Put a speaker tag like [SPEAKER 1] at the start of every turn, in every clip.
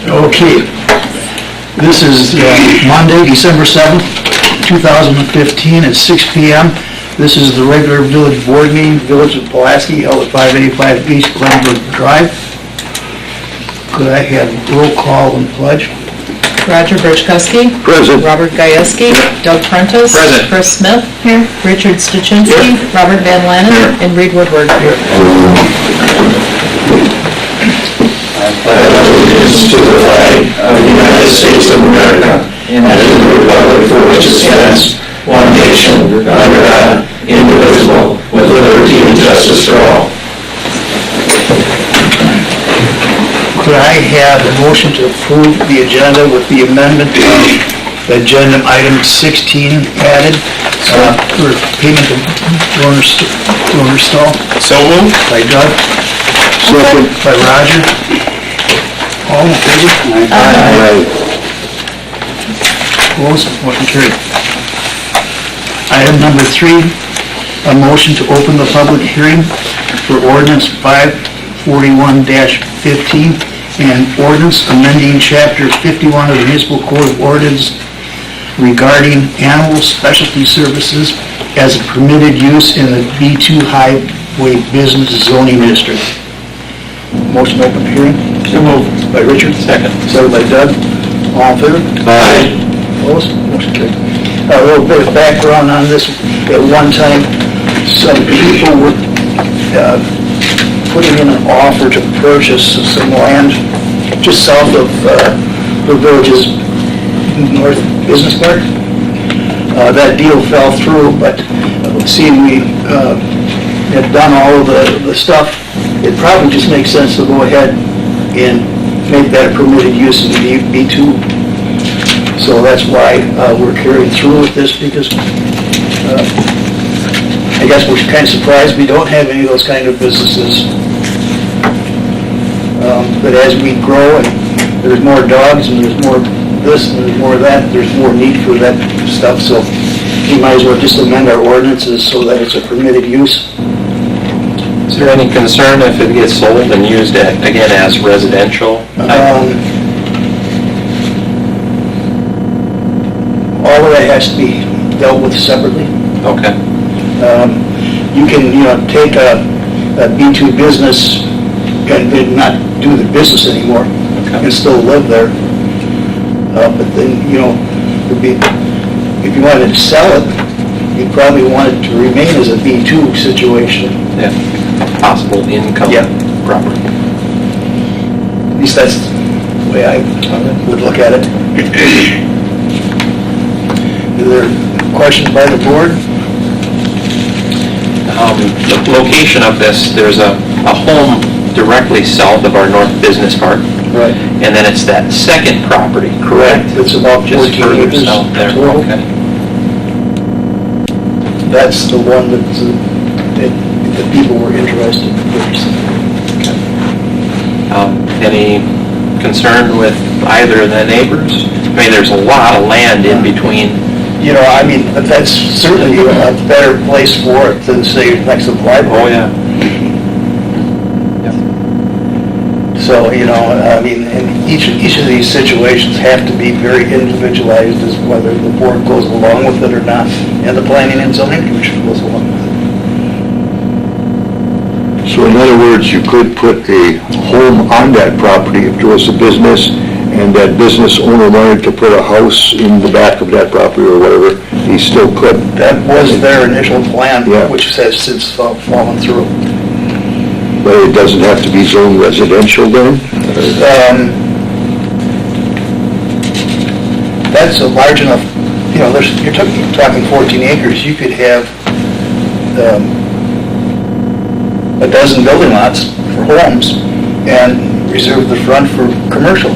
[SPEAKER 1] Okay, this is Monday, December 7th, 2015 at 6 p.m. This is the regular village board meeting, Village of Pulaski, held at 585 East Glenbrook Drive. Could I have roll call and pledge?
[SPEAKER 2] Roger Berchkowski.
[SPEAKER 3] Present.
[SPEAKER 2] Robert Gajewski. Doug Prentice.
[SPEAKER 3] Present.
[SPEAKER 2] Chris Smith. Here. Richard Stuczynski.
[SPEAKER 3] Here.
[SPEAKER 2] Robert Van Lannen.
[SPEAKER 3] Here.
[SPEAKER 2] And Reed Woodward. Here.
[SPEAKER 4] Allegiance to the flag of the United States of America and to the republic for which it stands, one nation, under God, indivisible, with liberty and justice for all.
[SPEAKER 1] Could I have a motion to approve the agenda with the amendment of agenda item 16 added for payment of owner stall?
[SPEAKER 3] So moved.
[SPEAKER 1] By Doug.
[SPEAKER 3] Second.
[SPEAKER 1] By Roger. All in favor?
[SPEAKER 3] Aye.
[SPEAKER 1] Opposed? Motion carried. Item number 3, a motion to open the public hearing for ordinance 541-15 and ordinance amending chapter 51 of the municipal code of ordinance regarding animal specialty services as a permitted use in the B2 highway business zoning district. Motion to open the hearing. So moved. By Richard. Second. Second by Doug. All in favor?
[SPEAKER 3] Aye.
[SPEAKER 1] Opposed? Motion carried. A little bit of background on this. At one time, some people were putting in an offer to purchase some land just south of the village's north business park. That deal fell through, but seeing we had done all of the stuff, it probably just makes sense to go ahead and make that a permitted use in the B2. So that's why we're carrying through with this, because I guess we're kind of surprised we don't have any of those kind of businesses. But as we grow and there's more dogs and there's more this and there's more that, there's more need for that stuff. So we might as well just amend our ordinances so that it's a permitted use.
[SPEAKER 3] Is there any concern if it gets sold and used again as residential?
[SPEAKER 1] All of that has to be dealt with separately.
[SPEAKER 3] Okay.
[SPEAKER 1] You can, take a B2 business and not do the business anymore.
[SPEAKER 3] Okay.
[SPEAKER 1] And still live there. But then, it'd be, if you wanted to sell it, you'd probably want it to remain as a B2 situation.
[SPEAKER 3] Yeah. Possible income property.
[SPEAKER 1] At least that's the way I would look at it. Are there questions by the board?
[SPEAKER 3] The location of this, there's a home directly south of our North Business Park.
[SPEAKER 1] Right.
[SPEAKER 3] And then it's that second property, correct?
[SPEAKER 1] It's about
[SPEAKER 3] Just
[SPEAKER 1] 14
[SPEAKER 3] further
[SPEAKER 1] acres
[SPEAKER 3] south there.
[SPEAKER 1] total.
[SPEAKER 3] Okay.
[SPEAKER 1] That's the one that the people were interested in purchasing.
[SPEAKER 3] Any concern with either of the neighbors? I mean, there's a lot of land in between.
[SPEAKER 1] That's certainly a better place for it than, say, next to the library.
[SPEAKER 3] Oh, yeah.
[SPEAKER 1] So, and each of these situations have to be very individualized as whether the board goes along with it or not, and the planning and zoning commission goes along with it.
[SPEAKER 5] So in other words, you could put a home on that property if there was a business, and that business owner wanted to put a house in the back of that property or whatever, he still could.
[SPEAKER 1] That was their initial plan,
[SPEAKER 5] Yeah.
[SPEAKER 1] which has since fallen through.
[SPEAKER 5] But it doesn't have to be zoned residential then?
[SPEAKER 1] That's a large enough, you're talking 14 acres, you could have a dozen building lots for homes and reserve the front for commercial.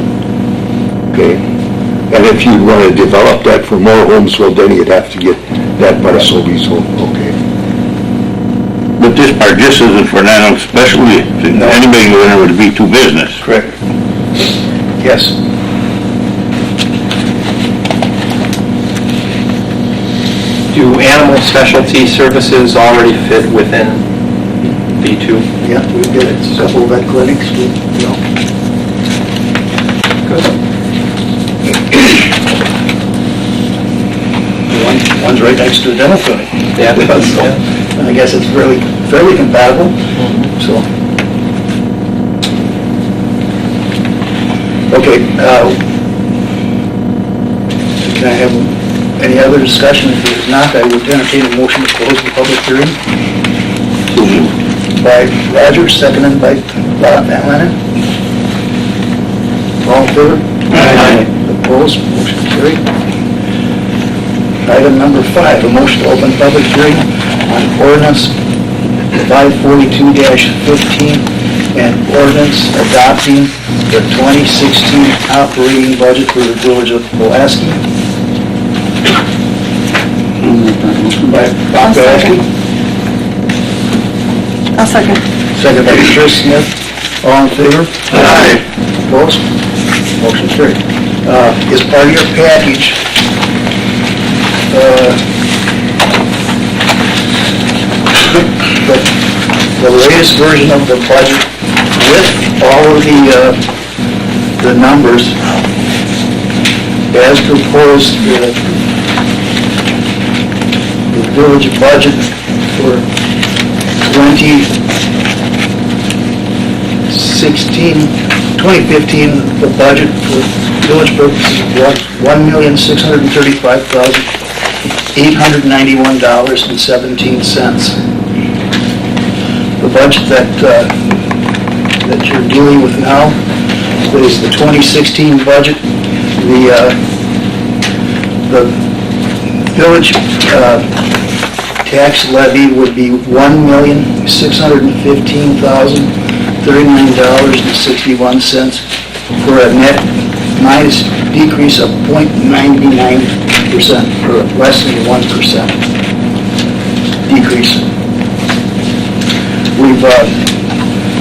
[SPEAKER 5] Okay. And if you want to develop that for more homes, well, then you'd have to get that parcel rezoned. Okay.
[SPEAKER 4] But this part just isn't for an animal specialty.
[SPEAKER 1] No.
[SPEAKER 4] Anybody go in there would be B2 business.
[SPEAKER 1] Correct. Yes.
[SPEAKER 3] Do animal specialty services already fit within B2?
[SPEAKER 1] Yeah, we did it. A couple of vet clinics,
[SPEAKER 3] Good.
[SPEAKER 1] One's right next to the dental clinic.
[SPEAKER 3] Yeah.
[SPEAKER 1] So, I guess it's fairly compatible, so. Okay, can I have any other discussion? If there's not, I would entertain a motion to close the public hearing. By Roger, seconded by Van Lennon. All in favor?
[SPEAKER 4] Aye.
[SPEAKER 1] Opposed, motion carried. Item number 5, a motion to open public hearing on ordinance 542-15 and ordinance adopting the 2016 operating budget for the village of Pulaski. By Bob Pulaski.
[SPEAKER 6] I'll second.
[SPEAKER 1] Second by Trish Smith. All in favor?
[SPEAKER 4] Aye.
[SPEAKER 1] Opposed? Motion carried. As part of your package, the latest version of the budget with all of the numbers as proposed, the village budget for 2015, the budget for village purposes was $1,635,891.17. The budget that you're dealing with now is the 2016 budget. The village tax levy would be $1,615,039.61 for a net decrease of 0.99%, or less than 1% decrease. We've,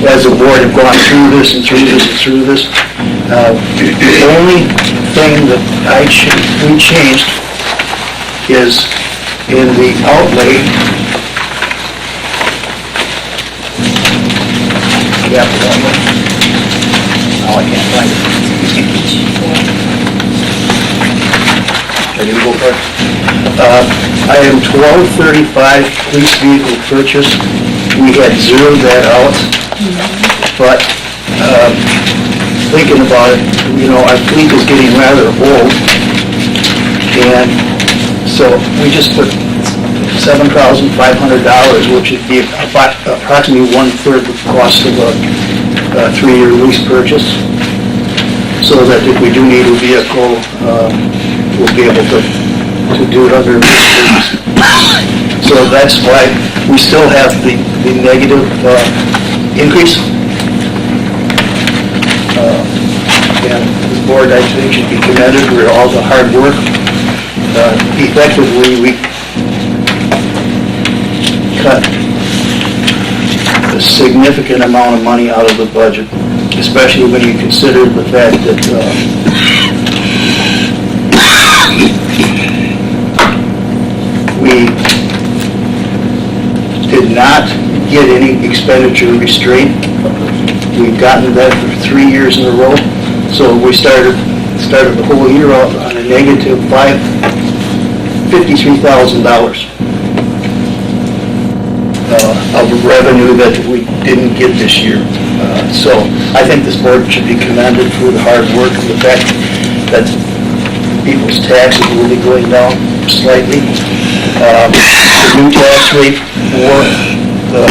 [SPEAKER 1] as a board, have gone through this and through this and through this. The only thing that we changed is in the outlay, capital outlay. Oh, I can't find it. I didn't go for it. Item 1235, police vehicle purchase. We had zeroed that out, but thinking about it, our fleet is getting rather old, and so we just put $7,500, which would be approximately one-third the cost of a 3-year lease purchase, so that if we do need a vehicle, we'll be able to do it under lease purchase. So that's why we still have the negative increase. And the board, I think, should be commended for all the hard work. Effectively, we cut a significant amount of money out of the budget, especially when you consider the fact that we did not get any expenditure restraint. We've gotten that for 3 years in a row. So we started the whole year out on a negative $53,000 of revenue that we didn't get this year. So I think this board should be commended for the hard work and the fact that people's taxes will be going down slightly. The new tax rate for the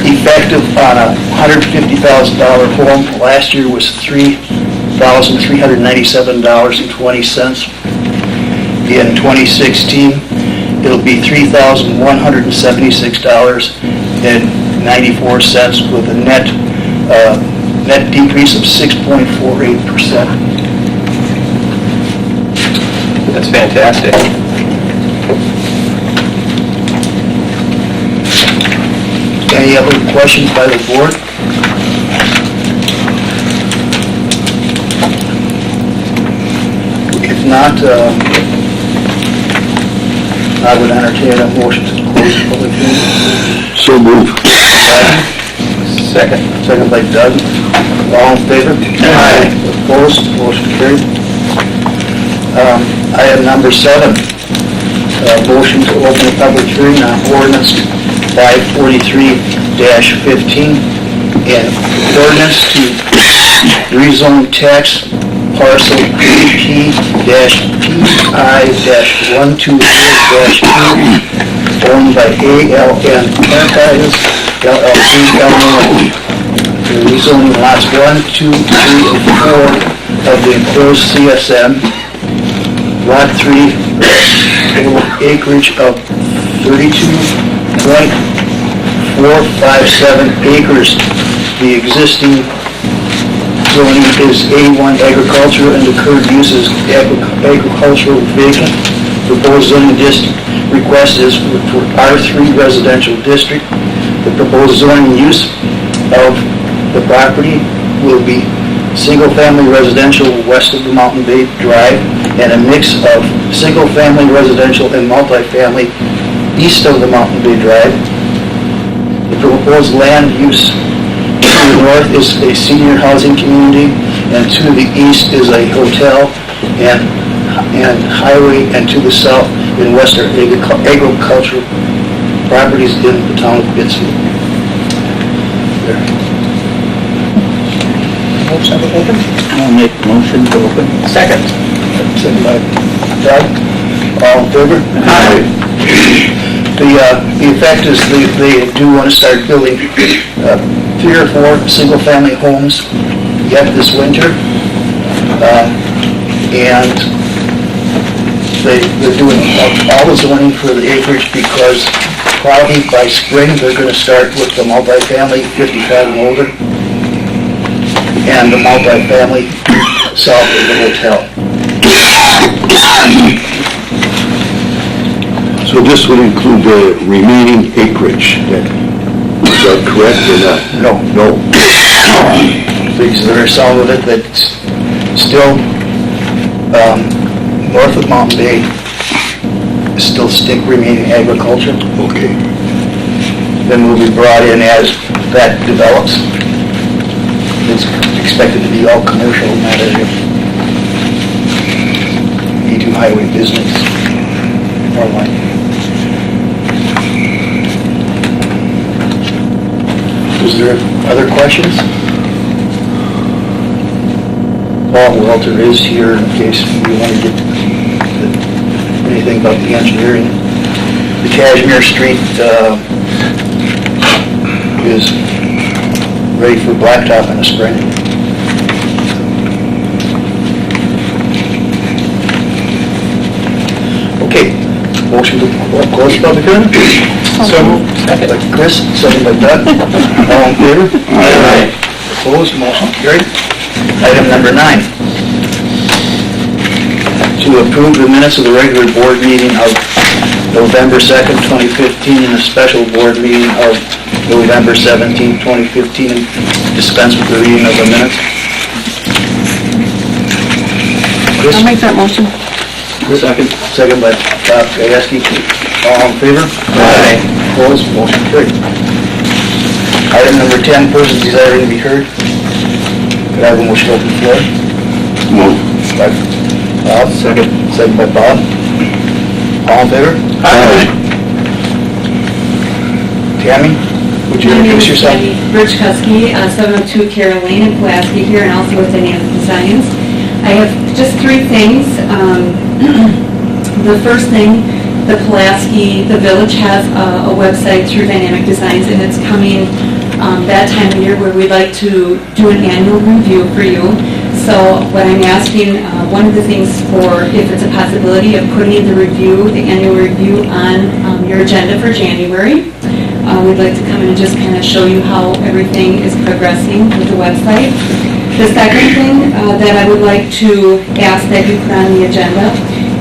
[SPEAKER 1] effective on a $150,000 home last year was $3,397.20. In 2016, it'll be $3,176.94 with a net decrease of 6.48%.
[SPEAKER 3] That's fantastic.
[SPEAKER 1] Any other questions by the board? If not, I would entertain a motion to close the public hearing.
[SPEAKER 5] So move.
[SPEAKER 3] Second.
[SPEAKER 1] Second by Doug. All in favor?
[SPEAKER 3] Aye.
[SPEAKER 1] Opposed? Motion carried. Item number 7, motion to open a public hearing on ordinance 543-15 and ordinance to rezone tax parcel P-PI-120-2 owned by ALN Enterprises LLC, Illinois. Rezoning lots 1, 2, 3, and 4 of the enclosed CSM. Lot 3, total acreage of 32.457 acres. The existing zoning is A1 agriculture and the current use is agricultural vacant. Proposed zoning district request is for R3 residential district. The proposed zoning use of the property will be single-family residential west of the Mountain Bay Drive and a mix of single-family residential and multifamily east of the Mountain Bay Drive. The proposed land use to the north is a senior housing community and to the east is a hotel and highway, and to the south in western agricultural properties in the town of Pittsfield. Motion to open?
[SPEAKER 4] I'll make motion to open.
[SPEAKER 3] Second.
[SPEAKER 1] Second by Doug. All in favor?
[SPEAKER 3] Aye.
[SPEAKER 1] The effect is they do want to start building 3 or 4 single-family homes yet this winter. And they're doing all the zoning for the acreage because probably by spring they're going to start with the multifamily 55 and older and the multifamily south of the hotel.
[SPEAKER 5] So this would include the remaining acreage then? Is that correct or not?
[SPEAKER 1] No.
[SPEAKER 5] No.
[SPEAKER 1] Because there are some of it that's still north of Mountain Bay, still stick remaining agriculture.
[SPEAKER 5] Okay.
[SPEAKER 1] Then will be brought in as that develops. It's expected to be all commercial in that area. E2 highway business, more like. Is there other questions? Paul Walter is here in case you want to get anything about the engineering. The Cashmere Street is ready for blacktop in the spring. Okay, motion to close the public hearing?
[SPEAKER 3] So moved.
[SPEAKER 1] Second by Chris, second by Doug. All in favor?
[SPEAKER 3] Aye.
[SPEAKER 1] Opposed, motion carried. Item number 9. To approve the minutes of the regular board meeting of November 2nd, 2015, and a special board meeting of November 17th, 2015, and dispense with the reading of the minutes. Chris?
[SPEAKER 2] I'll make that motion.
[SPEAKER 1] Second. Second by Bob Gayeski. All in favor?
[SPEAKER 3] Aye.
[SPEAKER 1] Opposed, motion carried. Item number 10, persons desiring to be heard. Could I have a motion to open the floor?
[SPEAKER 5] Move.
[SPEAKER 1] By Bob. Second. Second by Bob. All in favor?
[SPEAKER 3] Aye.
[SPEAKER 1] Tammy, would you
[SPEAKER 6] My name
[SPEAKER 1] introduce
[SPEAKER 6] is
[SPEAKER 1] yourself?
[SPEAKER 6] Tammy Birchkowski, 702 Carroll Lane in Pulaski here, and also with Dynamic Designs. I have just 3 things. The first thing, the village has a website through Dynamic Designs, and it's coming that time of year where we'd like to do an annual review for you. So what I'm asking, one of the things for, if it's a possibility of putting the annual review on your agenda for January. We'd like to come in and just kind of show you how everything is progressing with the website. The second thing that I would like to ask that you put on the agenda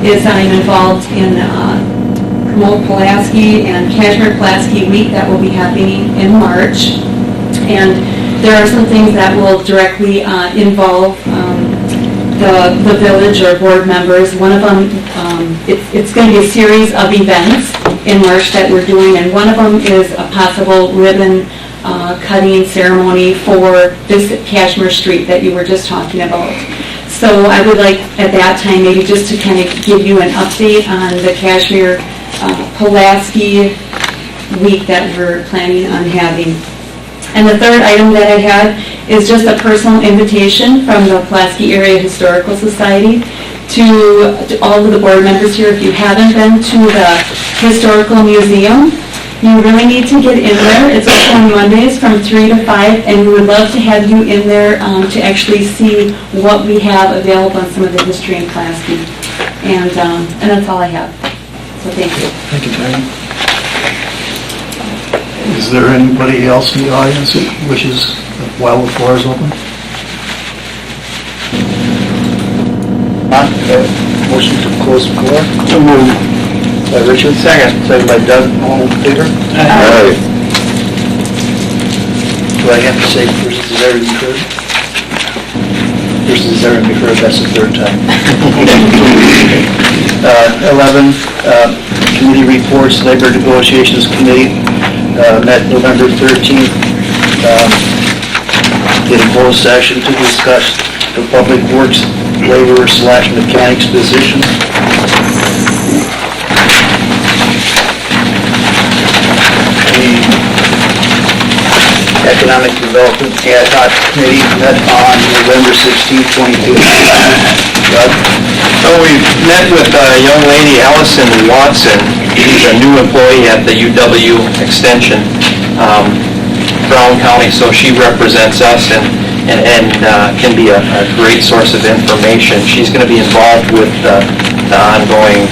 [SPEAKER 6] is I'm involved in Promote Pulaski and Cashmere Pulaski Week that will be happening in March. And there are some things that will directly involve the village or board members. One of them, it's going to be a series of events in March that we're doing, and one of them is a possible ribbon cutting ceremony for this Cashmere Street that you were just talking about. So I would like, at that time, maybe just to kind of give you an update on the Cashmere Pulaski week that we're planning on having. And the third item that I had is just a personal invitation from the Pulaski Area Historical Society to all of the board members here. If you haven't been to the Historical Museum, you really need to get in there. It's open on Mondays from 3 to 5, and we would love to have you in there to actually see what we have available on some of the history in Pulaski. And that's all I have. So thank you.
[SPEAKER 1] Thank you, Terry. Is there anybody else in the audience that wishes, while the floor is open? None? Motion to close the floor? So moved. By Richard. Second. Second by Doug. All in favor?
[SPEAKER 5] Aye.
[SPEAKER 1] Do I have to say versus has already been heard? Versus has already been heard, that's the third time. 11, committee reports, Labor Negotiations Committee met November 13th in closed session to discuss the Public Works laborer/mechanics position. The Economic Development Ad Hoc Committee met on November 16th, 2015. Doug?
[SPEAKER 3] So we met with a young lady, Allison Watson. She's a new employee at the UW Extension, Brown County, so she represents us and can be a great source of information. She's going to be involved with the ongoing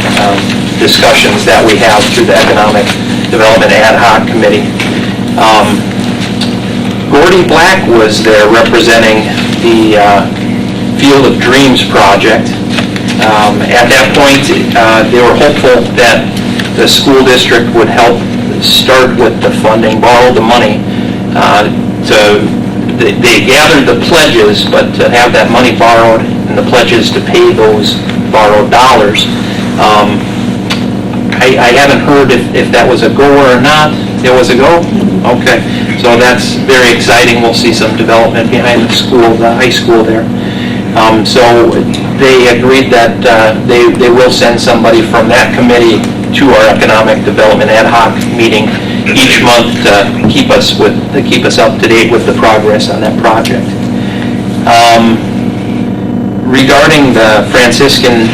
[SPEAKER 3] discussions that we have through the Economic Development Ad Hoc Committee. Gordy Black was there representing the Field of Dreams project. At that point, they were hopeful that the school district would help start with the funding, borrow the money. They gathered the pledges, but to have that money borrowed and the pledges to pay those borrowed dollars, I haven't heard if that was a go or not. It was a go? Okay. So that's very exciting. We'll see some development behind the school, the high school there. So they agreed that they will send somebody from that committee to our Economic Development Ad Hoc meeting each month to keep us up to date with the progress on that project. Regarding the Franciscan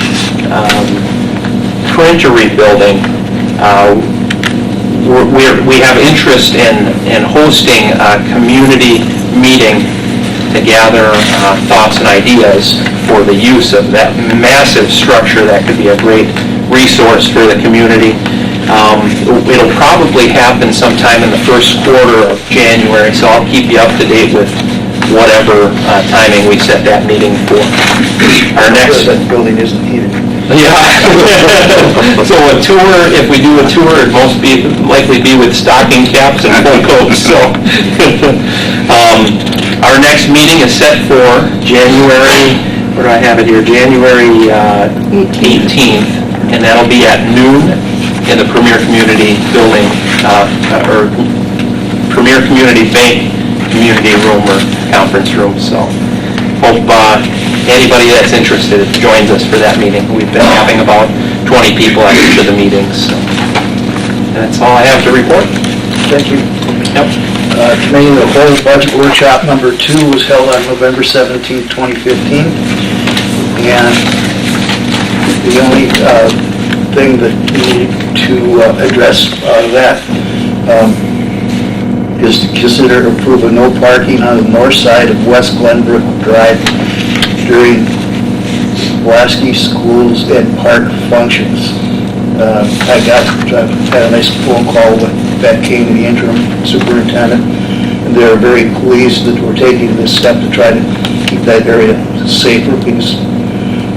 [SPEAKER 3] printery building, we have interest in hosting a community meeting to gather thoughts and ideas for the use of that massive structure that could be a great resource for the community. It'll probably happen sometime in the first quarter of January, so I'll keep you up to date with whatever timing we set that meeting for. Our next
[SPEAKER 1] That building isn't heated.
[SPEAKER 3] Yeah. So a tour, if we do a tour, it most likely be with stocking caps and full coats. So our next meeting is set for January, where do I have it here? January 18th, and that'll be at noon in the Premier Community Building, or Premier Community Bank Community Room or Conference Room. So hope anybody that's interested joins us for that meeting. We've been having about 20 people at each of the meetings. So that's all I have to report.
[SPEAKER 1] Thank you.
[SPEAKER 3] Yep.
[SPEAKER 1] Committee of the Whole Budget Workshop number 2 was held on November 17th, 2015. And the only thing that we need to address out of that is to consider approve of no parking on the north side of West Glenbrook Drive during Pulaski schools and park functions. I had a nice phone call with Beth King, the interim superintendent, and they're very pleased that we're taking this step to try to keep that area safer because,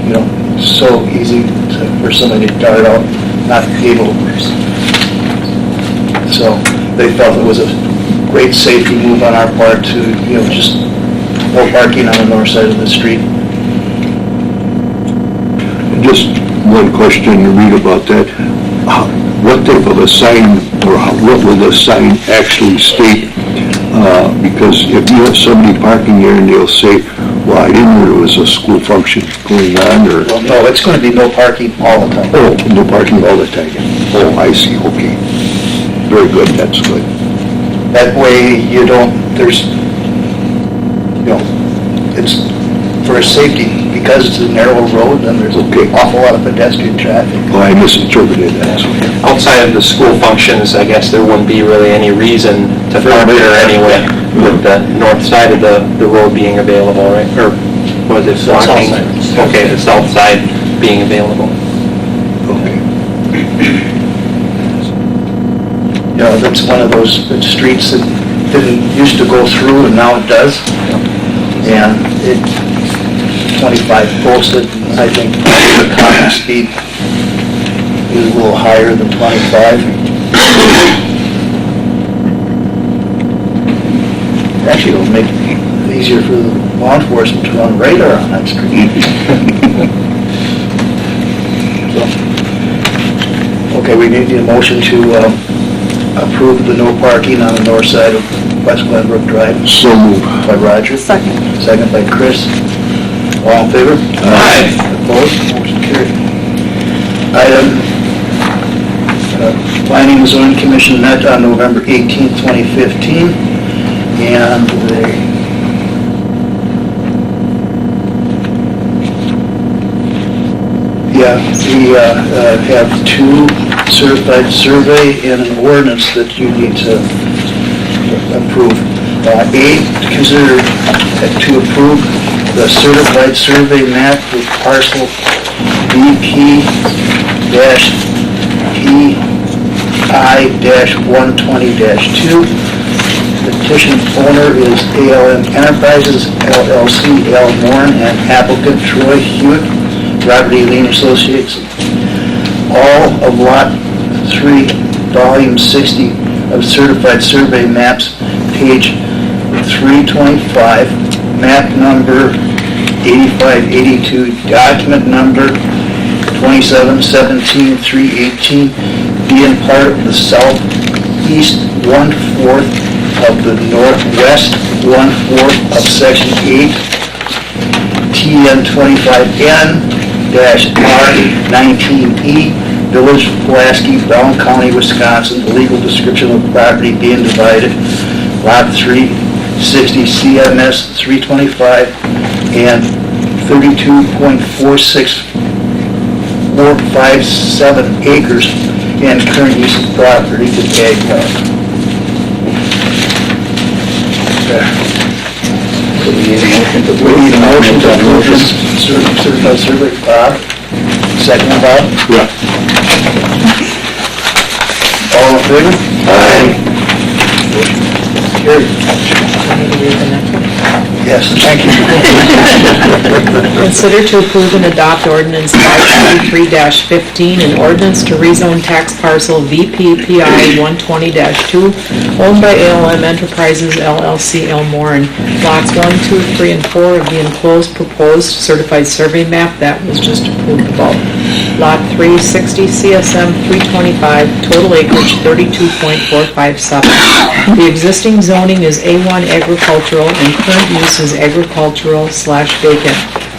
[SPEAKER 1] you know, it's so easy for somebody to dart out, not be able to. So they felt it was a great safety move on our part to, you know, just no parking on the north side of the street.
[SPEAKER 5] Just one question to read about that. What type of a sign, or what will the sign actually state Because if you have somebody parking there and they'll say, well, I didn't know there was a school function going on, or,
[SPEAKER 1] Well, no, it's going to be no parking all the time.
[SPEAKER 5] oh, no parking all the time. Oh, I see, okay. Very good, that's good.
[SPEAKER 1] That way you don't, there's, it's for safety, because it's a narrow road, and there's an
[SPEAKER 5] Okay.
[SPEAKER 1] awful lot of pedestrian traffic.
[SPEAKER 5] Oh, I misinterpreted that.
[SPEAKER 3] Outside of the school functions, I guess there wouldn't be really any reason to park there anyway, with the north side of the road being available, right? Or was it
[SPEAKER 1] South
[SPEAKER 3] blocking?
[SPEAKER 1] side.
[SPEAKER 3] Okay, the south side being available.
[SPEAKER 5] Okay.
[SPEAKER 1] That's one of those streets that didn't used to go through, and now it does. And it's 25 posted, and I think the common speed is a little higher than 25. Actually, it'll make it easier for the law enforcement to run radar on that street. So, okay, we need a motion to approve the no parking on the north side of West Glenbrook Drive.
[SPEAKER 5] So moved.
[SPEAKER 1] By Roger.
[SPEAKER 6] Second.
[SPEAKER 1] Second by Chris. All in favor?
[SPEAKER 3] Aye.
[SPEAKER 1] Opposed? Motion carried. Item, Planning and Zoning Commission met on November 18th, 2015, and they we have two certified survey and an ordinance that you need to approve. A, to consider to approve the certified survey map with parcel BP-PI-120-2. Petition owner is ALM Enterprises, LLC, L. Moran, and applicant Troy Hewitt, Robert E. Lean Associates. All of Lot 3, Volume 60 of Certified Survey Maps, page 325, map number 8582, document number 2717-318, being part of the southeast 1/4 of the northwest 1/4 of Section 8, TN 25N-R19E, Village of Pulaski, Brown County, Wisconsin. The legal description of the property being divided, Lot 360 CMS 325 and 32.46457 acres, and current use of property to ag land. We need a motion to approve this certified survey. Bob? Second, Bob?
[SPEAKER 5] Yeah.
[SPEAKER 1] All in favor? Aye. Carried. Yes, thank you.
[SPEAKER 2] Consider to approve and adopt ordinance 523-15, an ordinance to rezone tax parcel VPPI 120-2, owned by ALM Enterprises LLC, Elmoran, lots 1, 2, 3, and 4 of the enclosed proposed certified survey map that was just approved above. Lot 360 CSM 325, total acreage 32.457. The existing zoning is A1 agricultural and current use is agricultural/vacant.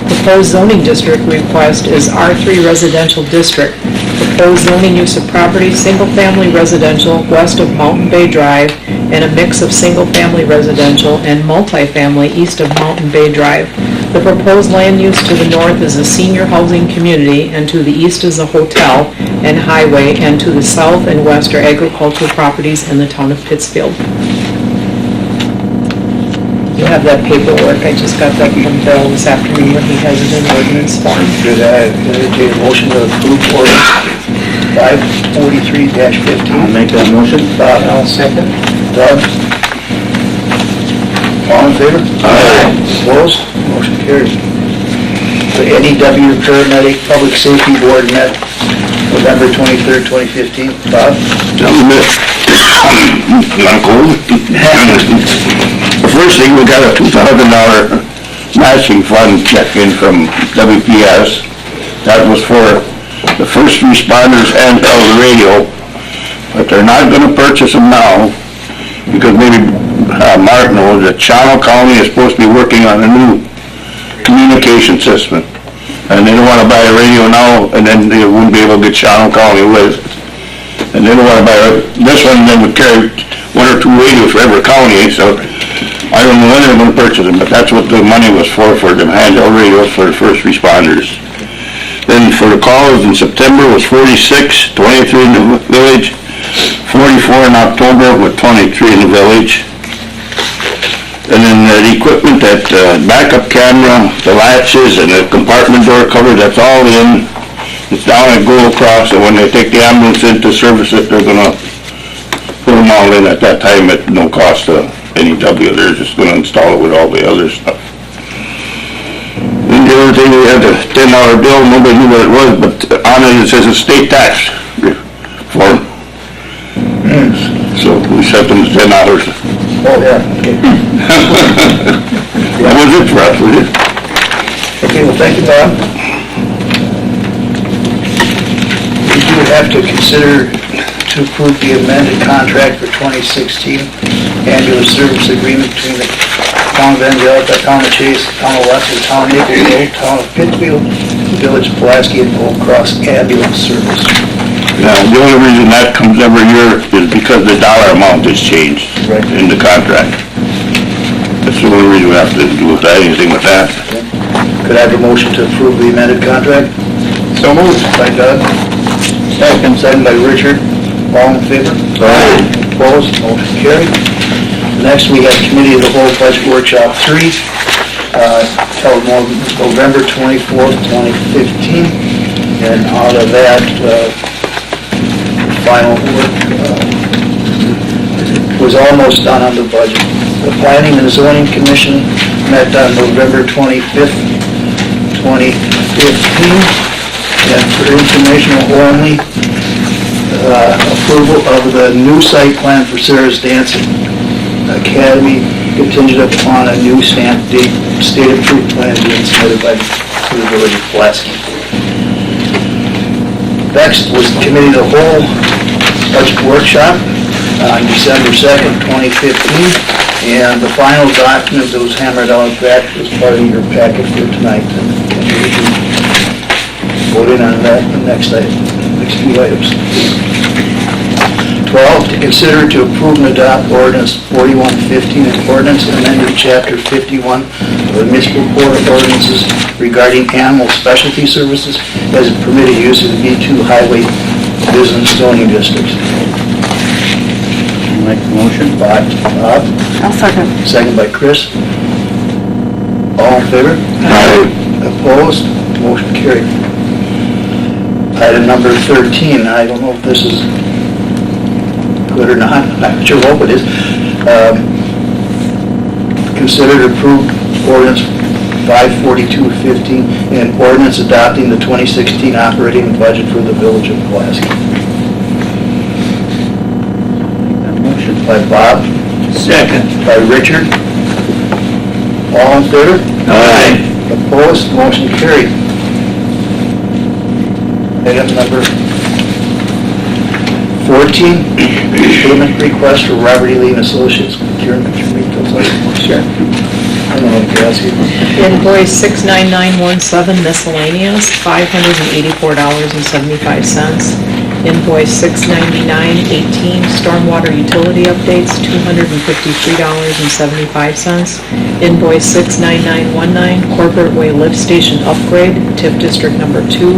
[SPEAKER 2] Proposed zoning district request is R3 residential district. Proposed zoning use of property, single-family residential west of Mountain Bay Drive, and a mix of single-family residential and multifamily east of Mountain Bay Drive. The proposed land use to the north is a senior housing community, and to the east is a hotel and highway, and to the south and west are agricultural properties in the town of Pittsfield. You have that paperwork, I just got that from Bill this afternoon when he has it in ordinance form.
[SPEAKER 1] Should I entertain a motion to approve ordinance 543-15?
[SPEAKER 4] I'll make that motion.
[SPEAKER 1] Bob?
[SPEAKER 2] I'll second.
[SPEAKER 1] Doug? All in favor?
[SPEAKER 4] Aye.
[SPEAKER 1] Opposed? Motion carries. The NEW Paramedic Public Safety Board met November 23rd, 2015. Bob?
[SPEAKER 5] Gentlemen, not cold? The first thing, we got a $2,000 matching fund check in from WPS. That was for the first responders and the radio, but they're not gonna purchase them now, because maybe Martin knows that Channel County is supposed to be working on a new communication system. And they don't wanna buy a radio now, and then they wouldn't be able to get Channel County with it. And they don't wanna buy this one, then would carry 1 or 2 radios for every county, so I don't know when they're gonna purchase them, but that's what the money was for them handheld radios for the first responders. Then for the calls in September was 46, 23 in the village, 44 in October with 23 in the village. And then the equipment, that backup camera, the latches and the compartment door cover, that's all in. It's down at Gold Cross, and when they take the ambulance in to service it, they're gonna put them all in at that time at no cost to any W. They're just gonna install it with all the other stuff. And the other thing, we had a $10 bill, nobody knew what it was, but on it says it's state tax form. So we sent them $10.
[SPEAKER 1] Oh, yeah, okay.
[SPEAKER 5] That was it for us, was it?
[SPEAKER 1] Okay, well, thank you, Bob. We do have to consider to approve the amended contract for 2016 annual service agreement between the Town of Angelica, Town of Chase, Town of Weston, Town of Naperville, Town of Pittsfield, Village of Pulaski, and Gold Cross Ambulance Service.
[SPEAKER 5] Now, the only reason that comes every year is because the dollar amount has changed in the contract. That's the only reason we have to do with that, anything with that.
[SPEAKER 1] Could I have a motion to approve the amended contract? So moved. By Doug. Second by Richard. All in favor? Aye. Opposed? Motion carried. Next, we have Committee of the Whole Budget Workshop 3, held November 24th, 2015. And out of that, final work was almost done on the budget. The Planning and Zoning Commission met on November 25th, 2015, and for informational only, approval of the new site plan for Sarah's Dancing Academy contingent upon a new state-approved plan being submitted to the Village of Pulaski. Next was the Committee of the Whole Budget Workshop on December 2nd, 2015, and the final document that was hammered out back was part of your packet for tonight. And we can vote in on that, the next few items. 12, to consider to approve and adopt ordinance 4115, an ordinance amending chapter 51 of the municipal code of ordinances regarding animal specialty services as a permitted use in the B2 highway business zoning districts. Make the motion. Bob?
[SPEAKER 7] I'll second.
[SPEAKER 1] Second by Chris. All in favor?
[SPEAKER 5] Aye.
[SPEAKER 1] Opposed? Motion carried. Item number 13, I don't know if this is good or not, I sure hope it is. Consider to approve ordinance 54215 and ordinance adopting the 2016 operating budget for the Village of Pulaski. Motion by Bob. Second. By Richard. All in favor?
[SPEAKER 5] Aye.
[SPEAKER 1] Opposed? Motion carried. Item number 14, payment request for Robert E. Lee and Associates. Karen, could you read those items? Sure. I don't know if you're asking.
[SPEAKER 2] Invoice 69917 miscellaneous, $584.75. Invoice 69918 stormwater utility updates, $253.75. Invoice 69919 corporate way lift station upgrade, TIF district number 2,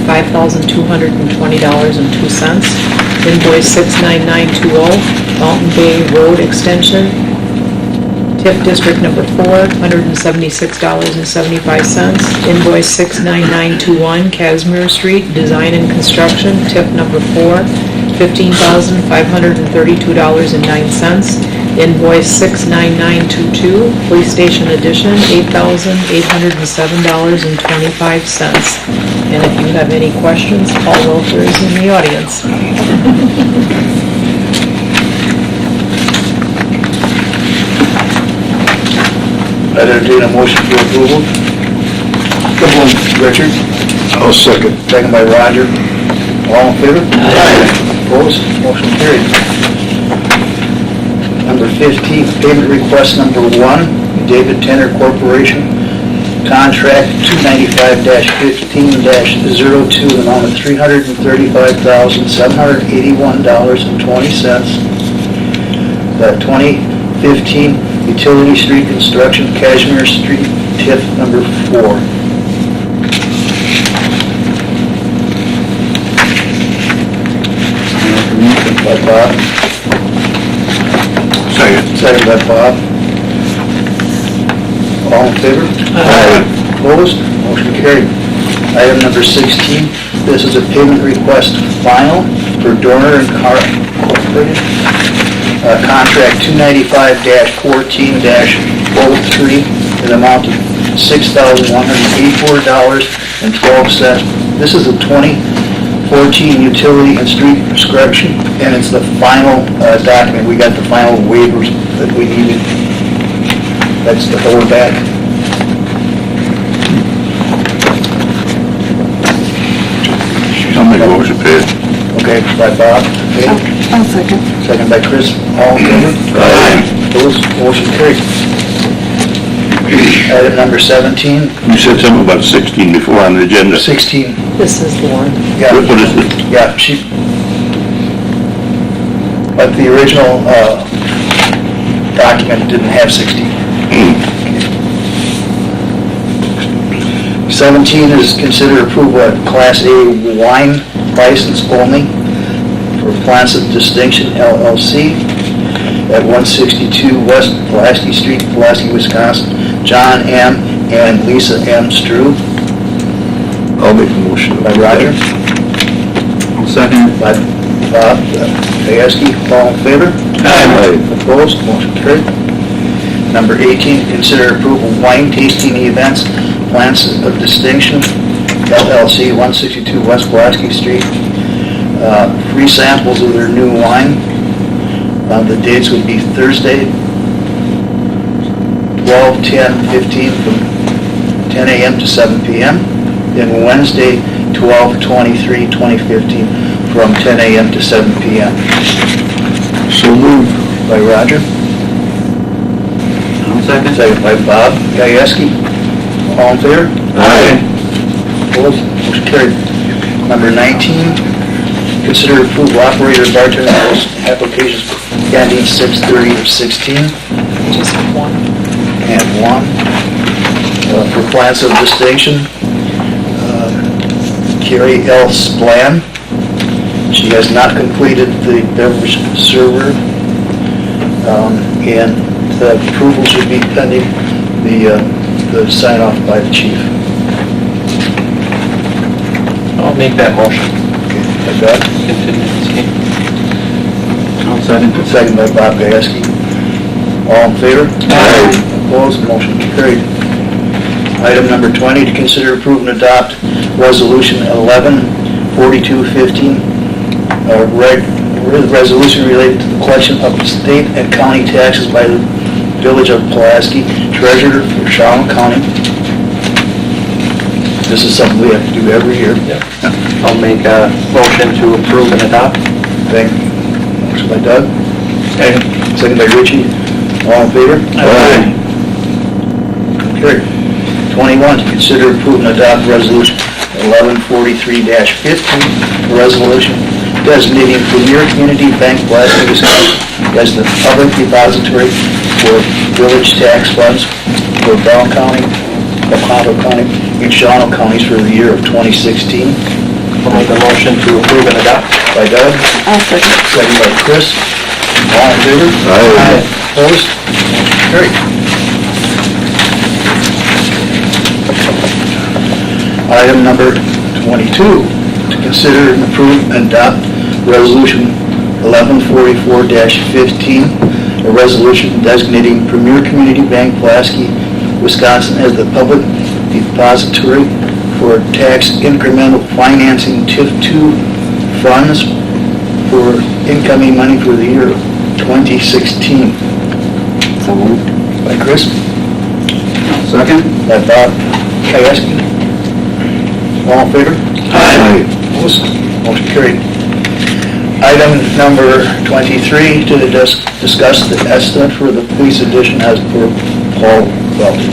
[SPEAKER 2] $5,220.02. Invoice 69920 Mountain Bay Road extension, TIF district number 4, $176.75. Invoice 69921 Casimir Street design and construction, TIF number 4, $15,532.09. Invoice 69922 police station addition, $8,807.25. And if you have any questions, Paul Wilfer is in the audience.
[SPEAKER 1] I entertain a motion for approval. Good one, Richard.
[SPEAKER 5] I'll second.
[SPEAKER 1] Second by Roger. All in favor? Aye. Opposed? Motion carried. Number Number 15, payment request number 1, David Tenner Corporation, contract 295-15-02, amount of $335,781.20. The 2015 utility street construction, Cashmere Street, TIF number 4. Motion by Bob.
[SPEAKER 5] Second.
[SPEAKER 1] Second by Bob. All in favor?
[SPEAKER 5] Aye.
[SPEAKER 1] Opposed? Motion carried. Item number 16, this is a payment request final for Dorner and Carr Incorporated. Contract 295-14-03 in the amount of $6,184.12. This is a 2014 utility and street prescription, and it's the final document. We got the final waivers that we needed. That's the whole back.
[SPEAKER 5] I'll make a motion, pay it.
[SPEAKER 1] Okay, by Bob. Okay.
[SPEAKER 7] I'll second.
[SPEAKER 1] Second by Chris. All in favor?
[SPEAKER 5] Aye.
[SPEAKER 1] Opposed? Motion carried. Item number 17,
[SPEAKER 5] You said something about 16 before on the agenda.
[SPEAKER 1] 16.
[SPEAKER 2] This is the one.
[SPEAKER 1] Yeah,
[SPEAKER 5] What is it?
[SPEAKER 1] yeah, but the original document didn't have 16. 17 is consider approval of Class A wine license only for Plants of Distinction LLC at 162 West Pulaski Street, Pulaski, Wisconsin. John M. and Lisa M. Strew.
[SPEAKER 5] I'll make the motion.
[SPEAKER 1] By Roger.
[SPEAKER 5] Second.
[SPEAKER 1] By Bob Pulaski. All in favor?
[SPEAKER 5] Aye.
[SPEAKER 1] Opposed? Motion carried. Number 18, consider approval of wine tasting events, Plants of Distinction, LLC, 162 West Pulaski Street. Free samples of their new wine. The dates would be Thursday, 12/10/15 from 10 a.m. to 7 p.m. Then Wednesday, 12/23/2015 from 10 a.m. to 7 p.m.
[SPEAKER 5] So moved.
[SPEAKER 1] By Roger.
[SPEAKER 5] Second.
[SPEAKER 1] Second by Bob Gieske. All in favor?
[SPEAKER 5] Aye.
[SPEAKER 1] Opposed? Motion carried. Number 19, consider approval operator bartender applications ending 6/30/16
[SPEAKER 2] Just one.
[SPEAKER 1] and 1. For Plants of Distinction, Carrie L. Splan. She has not completed the beverage server, and the approval should be pending the sign off by the chief.
[SPEAKER 3] I'll make that motion.
[SPEAKER 1] Like that?
[SPEAKER 3] Contingency.
[SPEAKER 5] I'll second.
[SPEAKER 1] Second by Bob Gieske. All in favor?
[SPEAKER 5] Aye.
[SPEAKER 1] Opposed? Motion carried. Item number 20, to consider, approve, and adopt Resolution 11-4215, resolution related to the collection of state and county taxes by the Village of Pulaski, treasurer for Shawano County. This is something we have to do every year.
[SPEAKER 3] I'll make a motion to approve and adopt.
[SPEAKER 1] Thank you. Motion by Doug. Second by Richie. All in favor?
[SPEAKER 5] Aye.
[SPEAKER 1] Carried. 21, to consider, approve, and adopt resolution 1143-15, a resolution designating Premier Community Bank Pulaski, Wisconsin as the public depository for village tax funds for Brown County, Oconto County, and Shawano counties for the year of 2016.
[SPEAKER 3] I'll make a motion to approve and adopt.
[SPEAKER 1] By Doug.
[SPEAKER 7] I'll second.
[SPEAKER 1] Second by Chris. All in favor?
[SPEAKER 5] Aye.
[SPEAKER 1] Opposed? Carried. Item number 22, to consider and approve and adopt Resolution 1144-15, a resolution designating Premier Community Bank Pulaski, Wisconsin as the public depository for tax incremental financing TIF 2 funds for incoming money for the year 2016.
[SPEAKER 7] So moved.
[SPEAKER 1] By Chris.
[SPEAKER 5] Second.
[SPEAKER 1] By Bob Gieske. All in favor?
[SPEAKER 5] Aye.
[SPEAKER 1] Opposed? Motion carried. Item number 23, to discuss the estimate for the police addition as per Paul Welch.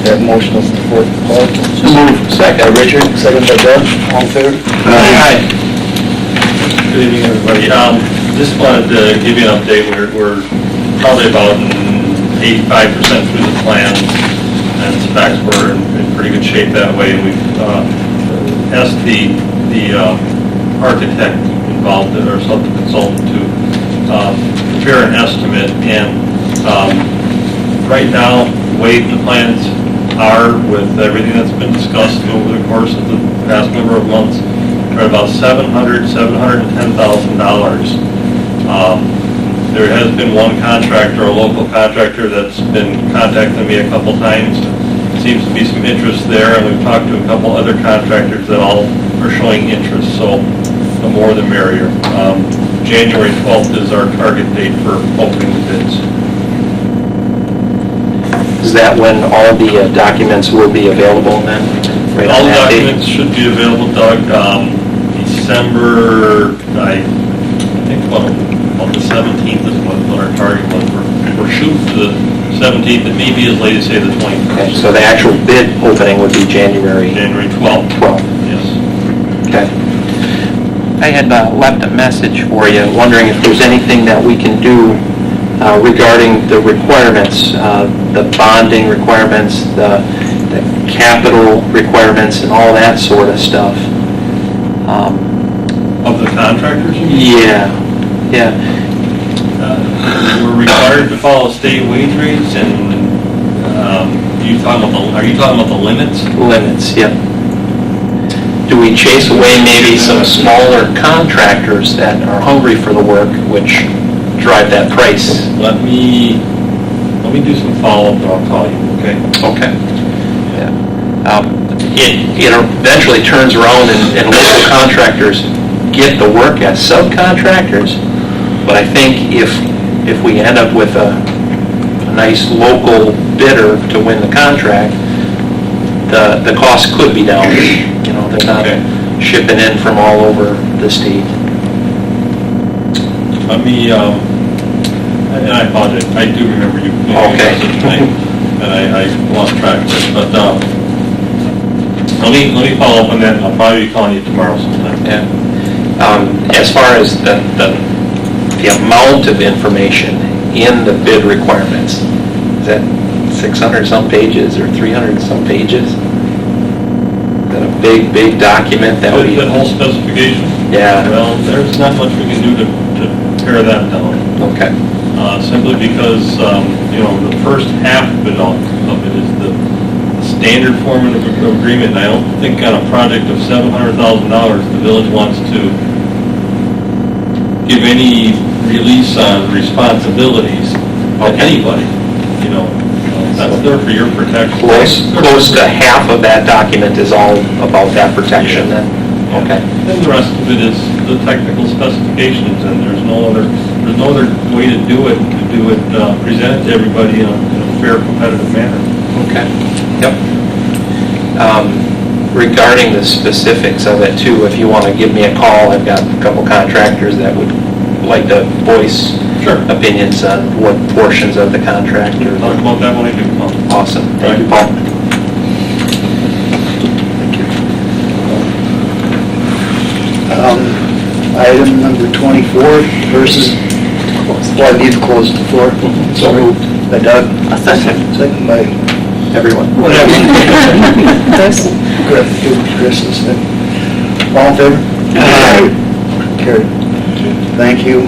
[SPEAKER 1] Have motion on the floor, Paul?
[SPEAKER 3] So moved. Second.
[SPEAKER 1] Richard, second by Doug, all in favor?
[SPEAKER 3] Aye.
[SPEAKER 8] Good evening, everybody. Just wanted to give you an update. We're probably about 85% through the plans, and specs were in pretty good shape that way. We've asked the architect involved, or consultant, to prepare an estimate, and right now, the way the plans are, with everything that's been discussed over the course of the past number of months, are about $710,000. There has been one contractor, a local contractor, that's been contacting me a couple times. Seems to be some interest there, and we've talked to a couple other contractors that all are showing interest, so the more the merrier. January 12th is our target date for opening the bids.
[SPEAKER 3] Is that when all the documents will be available then? Right
[SPEAKER 8] All
[SPEAKER 3] on
[SPEAKER 8] the
[SPEAKER 3] that date?
[SPEAKER 8] documents should be available, Doug, December, I think about the 17th is what our target was. We're shooting for the 17th, and maybe as late as, say, the 21st.
[SPEAKER 3] Okay, so the actual bid opening would be January
[SPEAKER 8] January 12th.
[SPEAKER 3] 12th.
[SPEAKER 8] Yes.
[SPEAKER 3] Okay. I had left a message for you, wondering if there's anything that we can do regarding the requirements, the bonding requirements, the capital requirements, and all that sort of stuff.
[SPEAKER 8] Of the contractors, you mean?
[SPEAKER 3] Yeah.
[SPEAKER 8] We're required to follow state wage rates, and are you talking about the limits?
[SPEAKER 3] Limits, yep. Do we chase away maybe some smaller contractors that are hungry for the work, which drive that price?
[SPEAKER 8] Let me do some follow-up, and I'll call you, okay?
[SPEAKER 3] Okay. Yeah. It eventually turns around and local contractors get the work as subcontractors, but I think if we end up with a nice local bidder to win the contract, the cost could be down. You know, they're not shipping in from all over the state.
[SPEAKER 8] Let me, and I apologize, I do remember you.
[SPEAKER 3] Okay.
[SPEAKER 8] And I lost track of it, but let me follow up on that, and I'll probably be calling you tomorrow sometime.
[SPEAKER 3] Yeah. As far as the amount of information in the bid requirements, is that 600 some pages or 300 some pages? Is that a big document that would be?
[SPEAKER 8] That whole specification?
[SPEAKER 3] Yeah.
[SPEAKER 8] Well, there's not much we can do to pare that down.
[SPEAKER 3] Okay.
[SPEAKER 8] Simply because, the first half of it is the standard form of agreement, and I don't think on a project of $700,000, the village wants to give any release on responsibilities to anybody, That's there for your protection.
[SPEAKER 3] Close to half of that document is all about that protection then? Okay.
[SPEAKER 8] And the rest of it is the technical specifications, and there's no other way to do it, present it to everybody in a fair, competitive manner.
[SPEAKER 3] Okay. Yep. Regarding the specifics of it too, if you want to give me a call, I've got a couple contractors that would like to voice opinions on what portions of the contract.
[SPEAKER 8] We'll talk about that when I do come.
[SPEAKER 3] Awesome. Thank you, Paul.
[SPEAKER 1] Item number 24 versus, well, I need to close the floor. So moved by Doug.
[SPEAKER 7] A second.
[SPEAKER 1] Second by
[SPEAKER 3] Everyone.
[SPEAKER 1] whatever.
[SPEAKER 2] Chris?
[SPEAKER 1] Chris is there. All in favor?
[SPEAKER 3] Aye.
[SPEAKER 1] Carried. Thank you.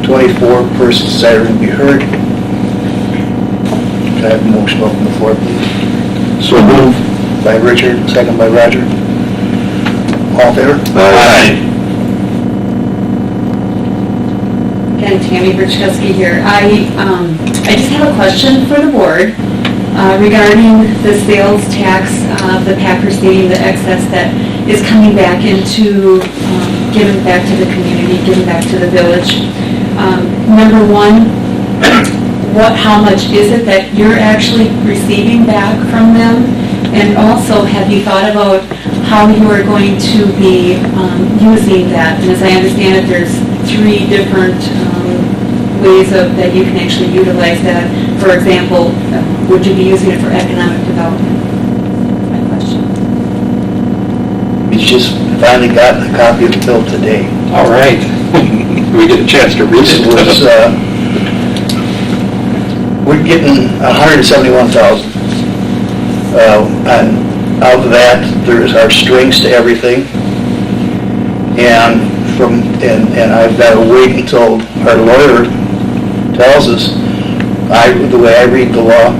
[SPEAKER 1] 24, person's desire to be heard. Can I have a motion open the floor, please?
[SPEAKER 5] So move.
[SPEAKER 1] By Richard, second by Roger. All in favor?
[SPEAKER 3] Aye.
[SPEAKER 6] Again, Tammy Pulaski here. I just have a question for the board regarding the sales tax of the Packer Stadium, the excess that is coming back into, given back to the community, given back to the village. Number one, how much is it that you're actually receiving back from them? And also, have you thought about how you are going to be using that? And as I understand it, there's 3 different ways that you can actually utilize that. For example, would you be using it for economic development? My question.
[SPEAKER 1] We just finally got a copy of the bill today.
[SPEAKER 3] All right. We get a chance to read
[SPEAKER 1] This
[SPEAKER 3] it.
[SPEAKER 1] was, we're getting 171,000. And out of that, there's our strings to everything. And I've got to wait until our lawyer tells us, the way I read the law,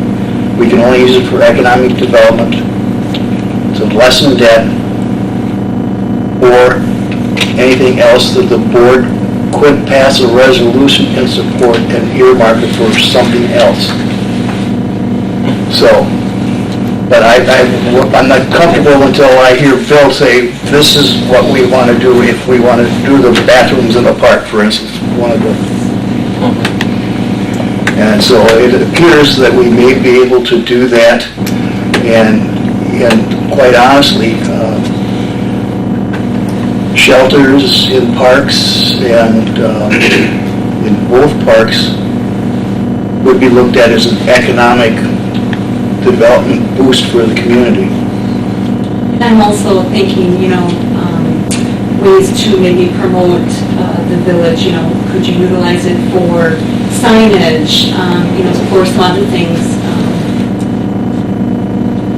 [SPEAKER 1] we can only use it for economic development, to lessen debt, or anything else that the board could pass a resolution in support and earmark it for something else. So, but I'm not comfortable until I hear Bill say, this is what we want to do if we want to do the bathrooms in the park, for instance, one of them. And so it appears that we may be able to do that, and quite honestly, shelters in parks and in both parks would be looked at as an economic development boost for the community.
[SPEAKER 6] And I'm also thinking, ways to maybe promote the village, could you utilize it for signage, for some other things?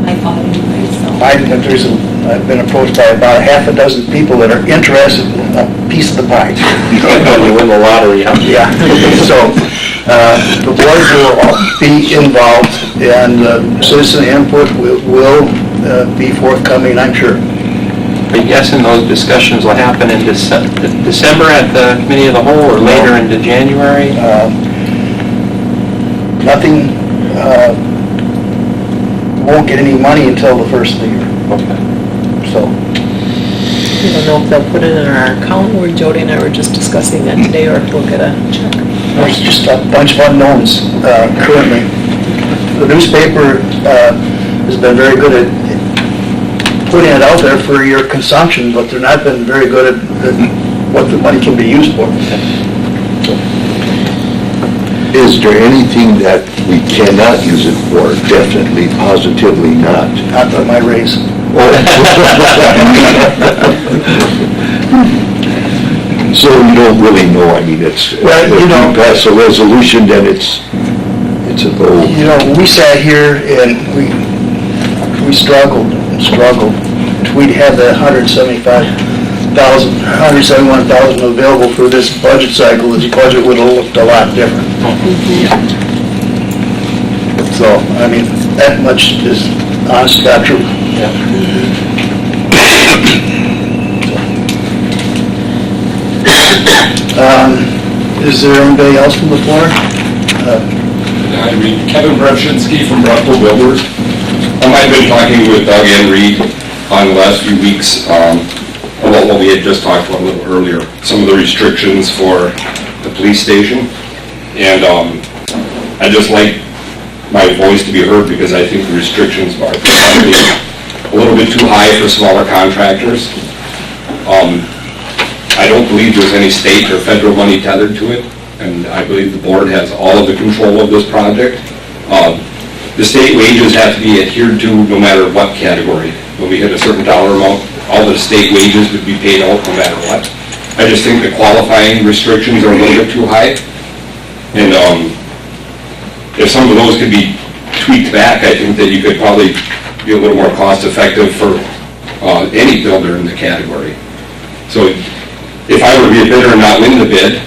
[SPEAKER 6] I thought anyway, so.
[SPEAKER 1] I've been approached by about 6 people that are interested in a piece of the pie.
[SPEAKER 3] You win the lottery, huh?
[SPEAKER 1] Yeah, so, the board will all be involved, and citizen input will be forthcoming, I'm sure.
[SPEAKER 3] Are you guessing those discussions will happen in December at the committee of the whole, or later into January?
[SPEAKER 1] Nothing, won't get any money until the first of the year,
[SPEAKER 3] Okay.
[SPEAKER 1] so.
[SPEAKER 2] We don't know if they'll put it in our account, where Jody and I were just discussing that today, or if we'll get a check.
[SPEAKER 1] There's just a bunch of unknowns currently. The newspaper has been very good at putting it out there for your consumption, but they're not been very good at what the money can be used for.
[SPEAKER 5] Is there anything that we cannot use it for? Definitely, positively not.
[SPEAKER 1] Not for my raise.
[SPEAKER 5] So you don't really know, I mean, it's,
[SPEAKER 1] Well,
[SPEAKER 5] if you pass a resolution, then it's a go.
[SPEAKER 1] We sat here and we struggled and struggled. We'd have that 171,000 available for this budget cycle. This budget would have looked a lot different. So, I mean, that much is honest, not true. Is there anybody else from the floor?
[SPEAKER 9] I mean, Kevin Brevshinsky from Breville Builders. I've been talking with Doug and Reed on the last few weeks about what we had just talked about a little earlier, some of the restrictions for the police station. And I just like my voice to be heard because I think the restrictions are probably a little bit too high for smaller contractors. I don't believe there's any state or federal money tethered to it, and I believe the board has all of the control of this project. The state wages have to be adhered to no matter what category. When we hit a certain dollar amount, all the state wages would be paid out no matter what. I just think the qualifying restrictions are a little bit too high. And if some of those could be tweaked back, I think that you could probably be a little more cost effective for any builder in the category. So if I were to be a bidder and not win the bid,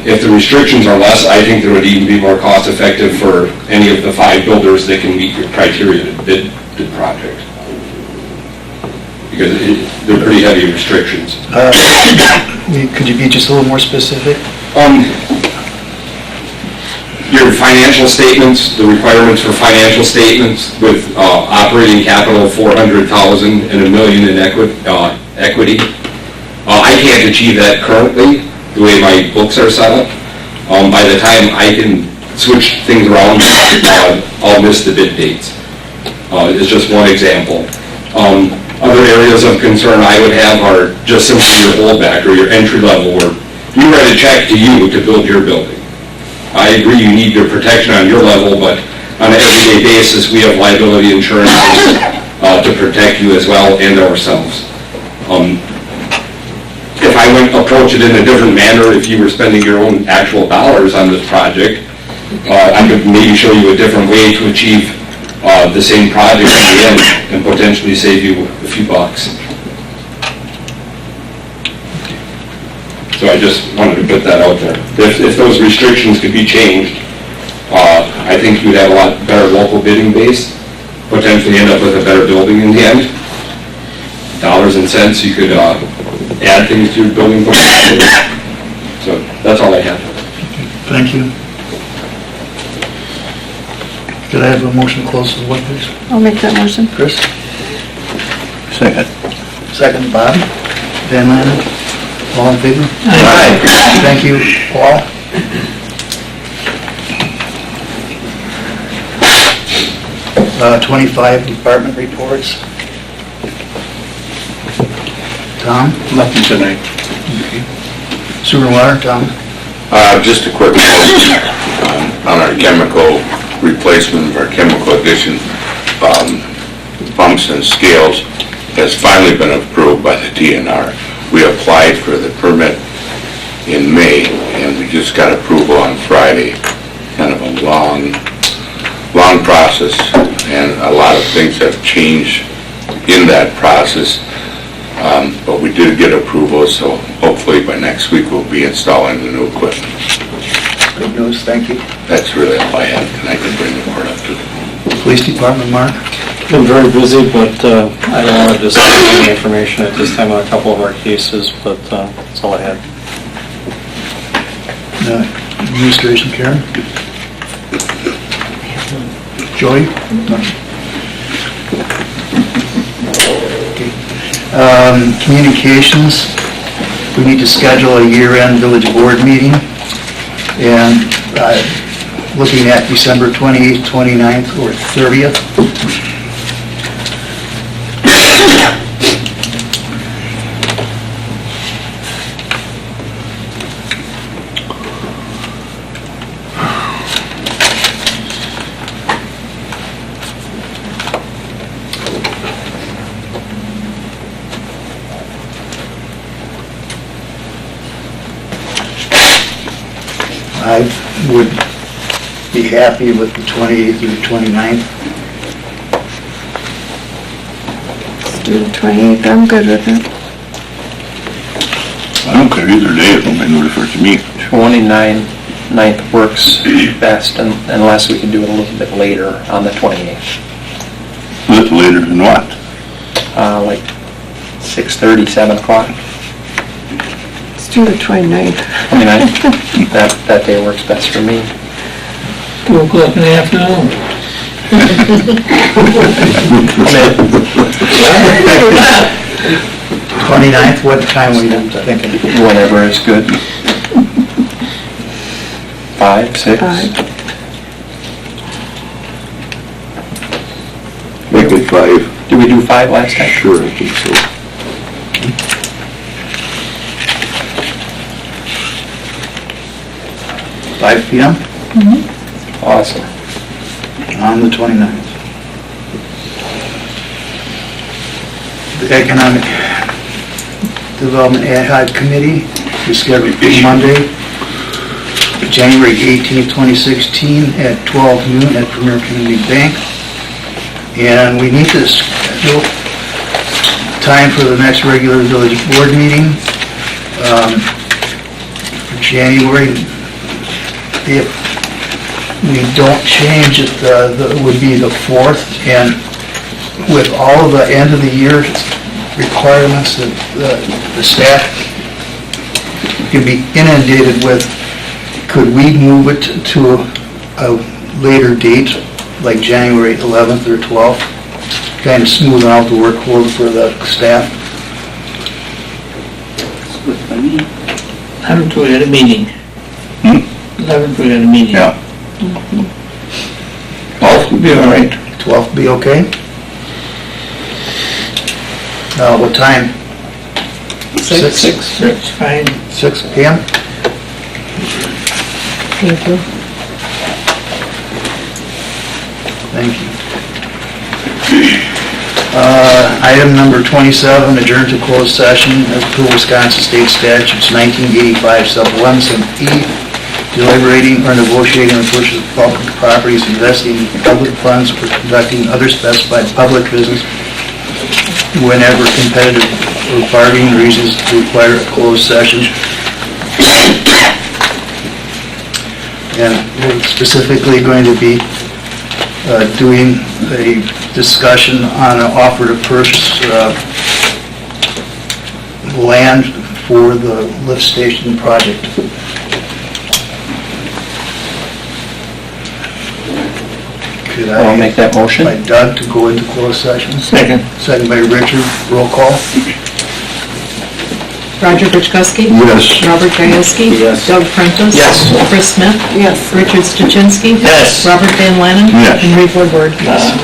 [SPEAKER 9] if the restrictions are less, I think it would even be more cost effective for any of the 5 builders that can meet your criteria to bid the project. Because they're pretty heavy restrictions.
[SPEAKER 1] Could you be just a little more specific?
[SPEAKER 9] Your financial statements, the requirements for financial statements with operating capital of $400,000 and $1 million in equity. I can't achieve that currently, the way my books are set up. By the time I can switch things around, I'll miss the bid dates. is just one example. Other areas of concern I would have are just simply your holdback or your entry level, where you write a check to you to build your building. I agree you need your protection on your level, but on an everyday basis, we have liability insurance to protect you as well and ourselves. If I went approach it in a different manner, if you were spending your own actual dollars on this project, I could maybe show you a different way to achieve the same project in the end and potentially save you a few bucks. So I just wanted to put that out there. If those restrictions could be changed, I think you'd have a lot better local bidding base, potentially end up with a better building in the end. Dollars and cents, you could add things to your building. So that's all I have.
[SPEAKER 1] Thank you. Could I have a motion to close the vote, please?
[SPEAKER 7] I'll make that motion.
[SPEAKER 1] Chris?
[SPEAKER 5] Second.
[SPEAKER 1] Second, Bob? Van Lannen? All in favor?
[SPEAKER 5] Aye.
[SPEAKER 1] Thank you, Paul. Uh, 25 department reports. Tom?
[SPEAKER 5] Nothing tonight.
[SPEAKER 1] Sewer and water, Tom?
[SPEAKER 5] Just a quick note on our chemical replacement of our chemical addition pumps and scales has finally been approved by the DNR. We applied for the permit in May, and we just got approval on Friday. Kind of a long process, and a lot of things have changed in that process. But we did get approval, so hopefully by next week we'll be installing the new equipment.
[SPEAKER 1] Good news, thank you.
[SPEAKER 5] That's really all I have, and I can bring the board up to.
[SPEAKER 1] Police department, Mark?
[SPEAKER 10] Been very busy, but I don't want to discuss any information at this time on a couple of our cases, but that's all I had.
[SPEAKER 1] Administration, Karen? Joy? No. Okay. Communications, we need to schedule a year-end village board meeting, and looking at December 28th, 29th, or 30th. I would be happy with the 28th or the 29th.
[SPEAKER 7] Let's do the 28th. I'm good with it.
[SPEAKER 5] I don't care either day, it don't make no difference to me.
[SPEAKER 3] 9th works best, unless we can do it a little bit later on the 28th.
[SPEAKER 5] A little later than what?
[SPEAKER 3] Like 6:30, 7 o'clock.
[SPEAKER 7] Let's do the 29th.
[SPEAKER 3] That day works best for me.
[SPEAKER 11] 2 o'clock in the afternoon.
[SPEAKER 1] 29th, what time were you thinking?
[SPEAKER 3] Whenever is good. 5, 6?
[SPEAKER 7] 5.
[SPEAKER 5] Make it 5.
[SPEAKER 3] Did we do 5 last time?
[SPEAKER 5] Sure, I think so.
[SPEAKER 1] 5 p.m.
[SPEAKER 3] Awesome.
[SPEAKER 1] on the 29th. The Economic Development Ad Hoc Committee is scheduled for Monday, January 18th, 2016 at 12 noon at Premier Community Bank. And we need to schedule time for the next regular village board meeting for January. If we don't change it, it would be the 4th, and with all of the end of the year requirements that the staff can be inundated with, could we move it to a later date, like January 11th or 12th, kind of smoothing out the workload for the staff?
[SPEAKER 11] 11th, we had a meeting. 11th, we had a meeting.
[SPEAKER 5] Yeah. 12th would be all right.
[SPEAKER 1] 12th be okay? What time?
[SPEAKER 2] 6.
[SPEAKER 11] 6, fine.
[SPEAKER 1] 6 PM?
[SPEAKER 2] Thank you.
[SPEAKER 1] Thank you. Item number 27, adjourn to closed session as per Wisconsin State Statutes 1985 sub 1 sub E, deliberating or negotiating the purchase of public properties, investing in public funds, or conducting other specified public business whenever competitive or bargaining reasons require a closed session. And we're specifically going to be doing a discussion on an offer to purchase land for the lift station project. Could I?
[SPEAKER 3] I'll make that motion.
[SPEAKER 1] By Doug to go into closed session.
[SPEAKER 11] Second.
[SPEAKER 1] Second by Richard. Roll call.
[SPEAKER 2] Roger Buchkowski?
[SPEAKER 5] Yes.
[SPEAKER 2] Robert Gieske?
[SPEAKER 10] Yes.
[SPEAKER 2] Doug Prentice?
[SPEAKER 3] Yes.
[SPEAKER 2] Chris Smith?
[SPEAKER 7] Yes.
[SPEAKER 2] Richard Stachynski?
[SPEAKER 3] Yes.
[SPEAKER 2] Robert Van Lannen?
[SPEAKER 5] Yes.
[SPEAKER 2] And Reeve Woodward?
[SPEAKER 11] Yes.